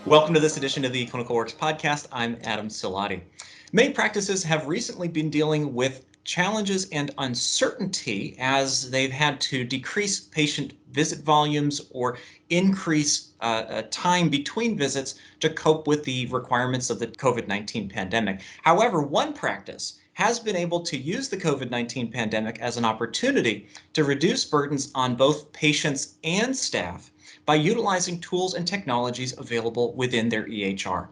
Welcome to this edition of the Clinical Works podcast. I'm Adam Silati. Many practices have recently been dealing with challenges and uncertainty as they've had to decrease patient visit volumes or increase time between visits to cope with the requirements of the COVID-19 pandemic. However, one practice has been able to use the COVID-19 pandemic as an opportunity to reduce burdens on both patients and staff by utilizing tools and technologies available within their EHR.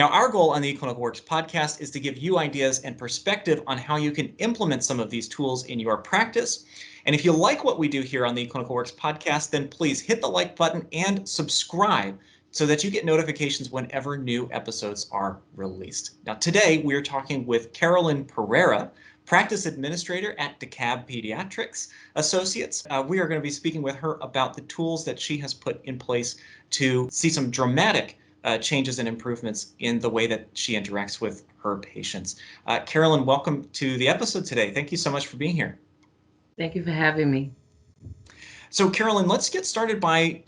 Now, our goal on the eClinical Works podcast is to give you ideas and perspective on how you can implement some of these tools in your practice. And if you like what we do here on the eClinical Works podcast, then please hit the like button and subscribe so that you get notifications whenever new episodes are released. Now, today we are talking with Carolyn Pereira, practice administrator at DeKalb Pediatrics Associates. We are going to be speaking with her about the tools that she has put in place to see some dramatic changes and improvements in the way that she interacts with her patients. Carolyn, welcome to the episode today. Thank you so much for being here. Thank you for having me. So, Carolyn, let's get started by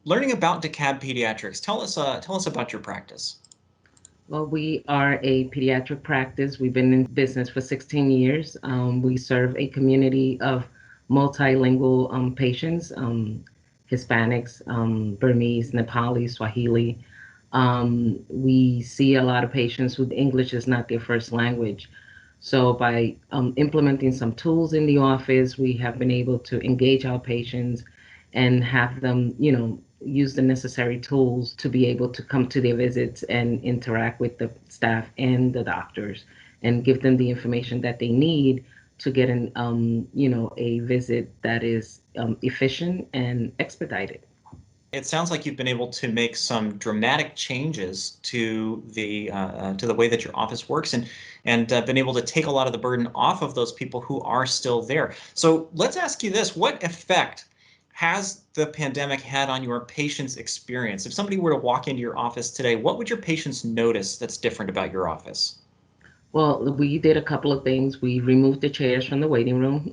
learning about DeKalb Pediatrics. Tell us about your practice. Well, we are a pediatric practice. We've been in business for 16 years. We serve a community of multilingual patients, Hispanics, Burmese, Nepali, Swahili. We see a lot of patients who English is not their first language. So by implementing some tools in the office, we have been able to engage our patients and have them, use the necessary tools to be able to come to their visits and interact with the staff and the doctors and give them the information that they need to get a visit that is efficient and expedited. It sounds like you've been able to make some dramatic changes to the way that your office works and been able to take a lot of the burden off of those people who are still there. So let's ask you this: what effect has the pandemic had on your patients' experience? If somebody were to walk into your office today, what would your patients notice that's different about your office? Well, we did a couple of things. We removed the chairs from the waiting room.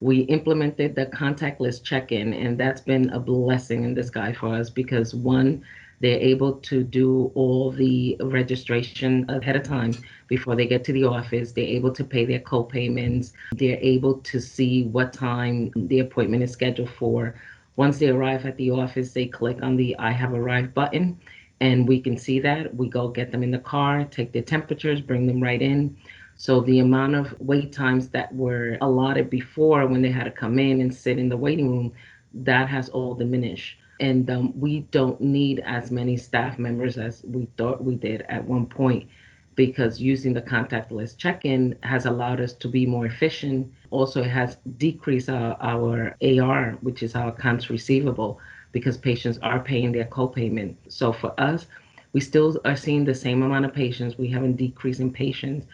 We implemented the contactless check-in, and that's been a blessing in disguise for us because one, they're able to do all the registration ahead of time before they get to the office. They're able to pay their co-payments. They're able to see what time the appointment is scheduled for. Once they arrive at the office, they click on the I have arrived button and we can see that. We go get them in the car, take their temperatures, bring them right in. So the amount of wait times that were allotted before when they had to come in and sit in the waiting room, that has all diminished. And we don't need as many staff members as we thought we did at one point because using the contactless check-in has allowed us to be more efficient. Also, it has decreased our AR, which is our accounts receivable, because patients are paying their co-payment. So for us, we still are seeing the same amount of patients. We haven't decreased in patients,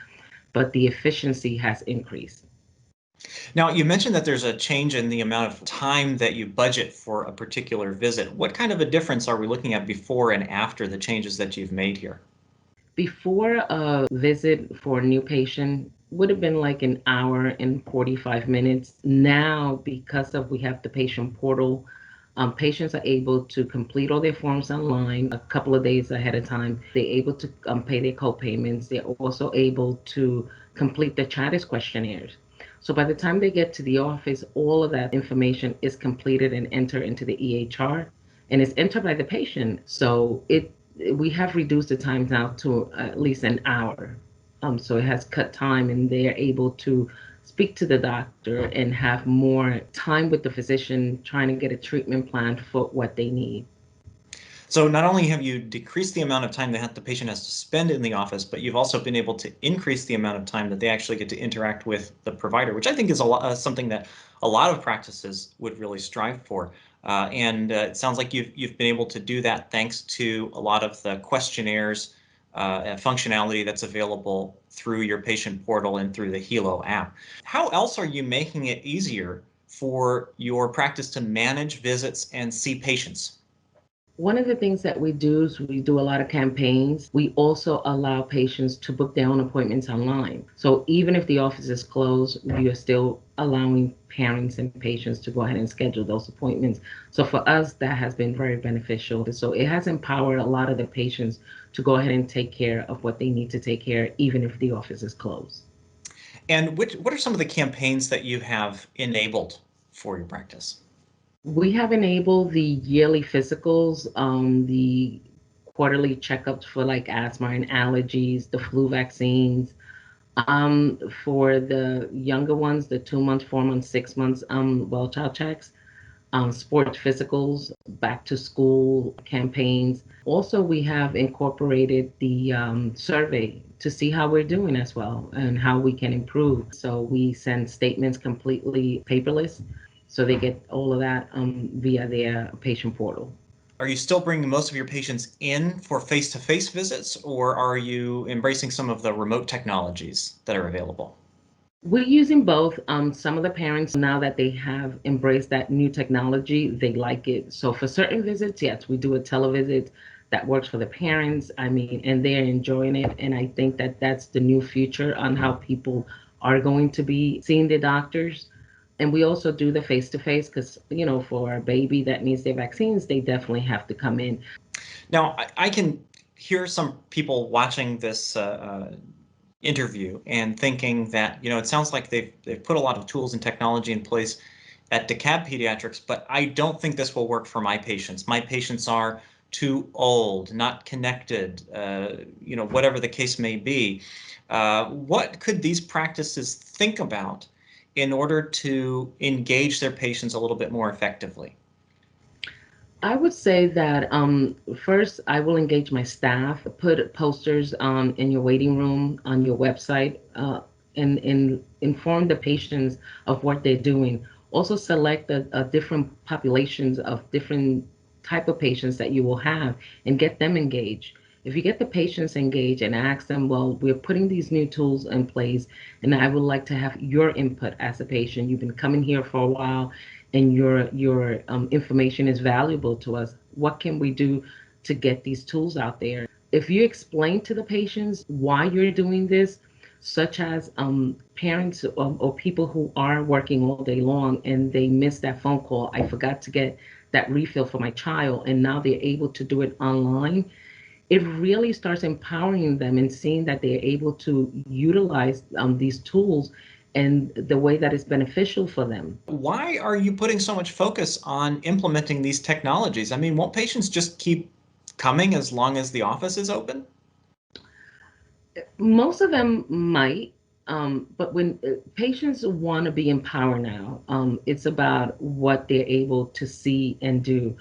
but the efficiency has increased. Now, you mentioned that there's a change in the amount of time that you budget for a particular visit. What kind of a difference are we looking at before and after the changes that you've made here? Before a visit for a new patient would have been like an hour and 45 minutes. Now, because of we have the patient portal, patients are able to complete all their forms online a couple of days ahead of time. They're able to pay their co-payments. They're also able to complete the CHADIS questionnaires. So by the time they get to the office, all of that information is completed and entered into the EHR, and it's entered by the patient. So we have reduced the time now to at least an hour. So it has cut time, and they are able to speak to the doctor and have more time with the physician trying to get a treatment plan for what they need. So not only have you decreased the amount of time that the patient has to spend in the office, but you've also been able to increase the amount of time that they actually get to interact with the provider, which I think is something that a lot of practices would really strive for. And it sounds like you've been able to do that thanks to a lot of the questionnaires and functionality that's available through your patient portal and through the Helo app. How else are you making it easier for your practice to manage visits and see patients? One of the things that we do is we do a lot of campaigns. We also allow patients to book their own appointments online. So even if the office is closed, we are still allowing parents and patients to go ahead and schedule those appointments. So for us, that has been very beneficial. So it has empowered a lot of the patients to go ahead and take care of what they need to take care, of, even if the office is closed. And what are some of the campaigns that you have enabled for your practice? We have enabled the yearly physicals, the quarterly checkups for like asthma and allergies, the flu vaccines. For the younger ones, the 2 months, 4 months, 6 months, well child checks, sports physicals, back to school campaigns. Also, we have incorporated the survey to see how we're doing as well and how we can improve. So we send statements completely paperless, so they get all of that via their patient portal. Are you still bringing most of your patients in for face-to-face visits, or are you embracing some of the remote technologies that are available? We're using both. Some of the parents, now that they have embraced that new technology, they like it. So for certain visits, yes, we do a televisit that works for the parents. I mean, and they're enjoying it. And I think that that's the new future on how people are going to be seeing the doctors. And we also do the face to face because, for a baby that needs their vaccines, they definitely have to come in. Now, I can hear some people watching this interview and thinking that, it sounds like they've put a lot of tools and technology in place at DeKalb Pediatrics, but I don't think this will work for my patients. My patients are too old, not connected, whatever the case may be. What could these practices think about in order to engage their patients a little bit more effectively? I would say that first, I will engage my staff, put posters in your waiting room on your website, and inform the patients of what they're doing. Also, select a different populations of different type of patients that you will have and get them engaged. If you get the patients engaged and ask them, well, we're putting these new tools in place, and I would like to have your input as a patient. You've been coming here for a while and your information is valuable to us. What can we do to get these tools out there? If you explain to the patients why you're doing this, such as parents or people who are working all day long and they miss that phone call, I forgot to get that refill for my child, and now they're able to do it online. It really starts empowering them and seeing that they're able to utilize these tools and the way that is beneficial for them. Why are you putting so much focus on implementing these technologies? I mean, won't patients just keep coming as long as the office is open? Most of them might, but when patients want to be empowered now, it's about what they're able to see and do.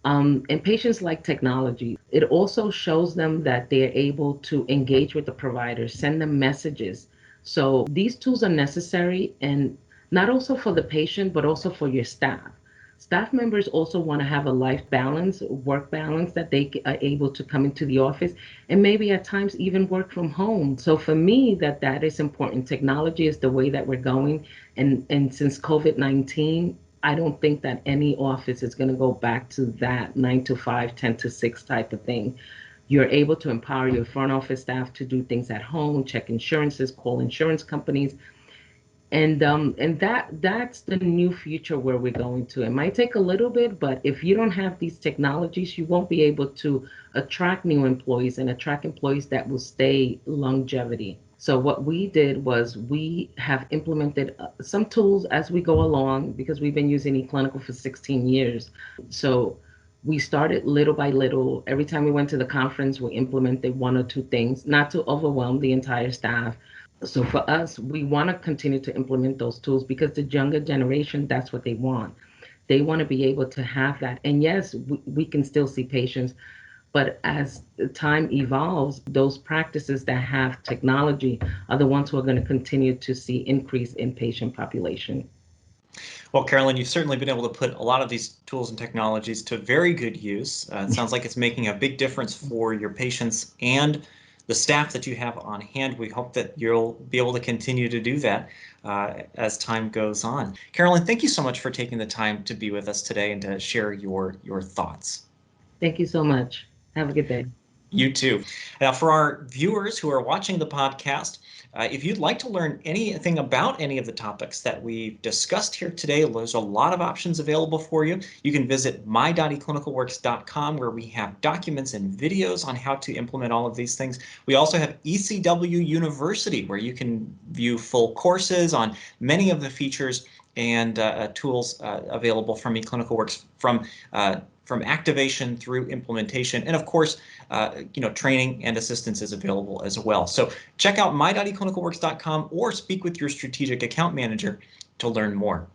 And patients like technology. It also shows them that they're able to engage with the providers, send them messages. So these tools are necessary, and not also for the patient, but also for your staff. Staff members also want to have a life balance, work balance, that they are able to come into the office and maybe at times even work from home. So for me, that is important. Technology is the way that we're going. And since COVID-19, I don't think that any office is going to go back to that 9 to 5, 10 to 6 type of thing. You're able to empower your front office staff to do things at home, check insurances, call insurance companies, and that's the new future where we're going to. It might take a little bit, but if you don't have these technologies, you won't be able to attract new employees and attract employees that will stay longevity. So what we did was we have implemented some tools as we go along because we've been using eClinical for 16 years. So we started little by little. Every time we went to the conference, we implemented one or two things, not to overwhelm the entire staff. So for us, we want to continue to implement those tools because the younger generation, that's what they want. They want to be able to have that. And yes, we can still see patients, but as time evolves, those practices that have technology are the ones who are going to continue to see increase in patient population. Well, Carolyn, you've certainly been able to put a lot of these tools and technologies to very good use. It sounds like it's making a big difference for your patients and the staff that you have on hand. We hope that you'll be able to continue to do that as time goes on. Carolyn, thank you so much for taking the time to be with us today and to share your thoughts. Thank you so much. Have a good day. You too. Now, for our viewers who are watching the podcast, if you'd like to learn anything about any of the topics that we've discussed here today, there's a lot of options available for you. You can visit my.eclinicalworks.com, where we have documents and videos on how to implement all of these things. We also have ECW University, where you can view full courses on many of the features and tools available from eClinicalWorks, from activation through implementation, and of course, training and assistance is available as well. So check out my.eclinicalworks.com or speak with your strategic account manager to learn more.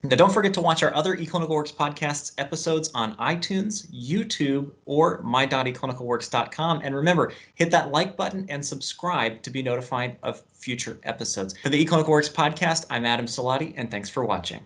Now, don't forget to watch our other eClinicalWorks podcasts episodes on iTunes, YouTube, or my.eclinicalworks.com. And remember, hit that like button and subscribe to be notified of future episodes. For the eClinicalWorks podcast, I'm Adam Salati, and thanks for watching.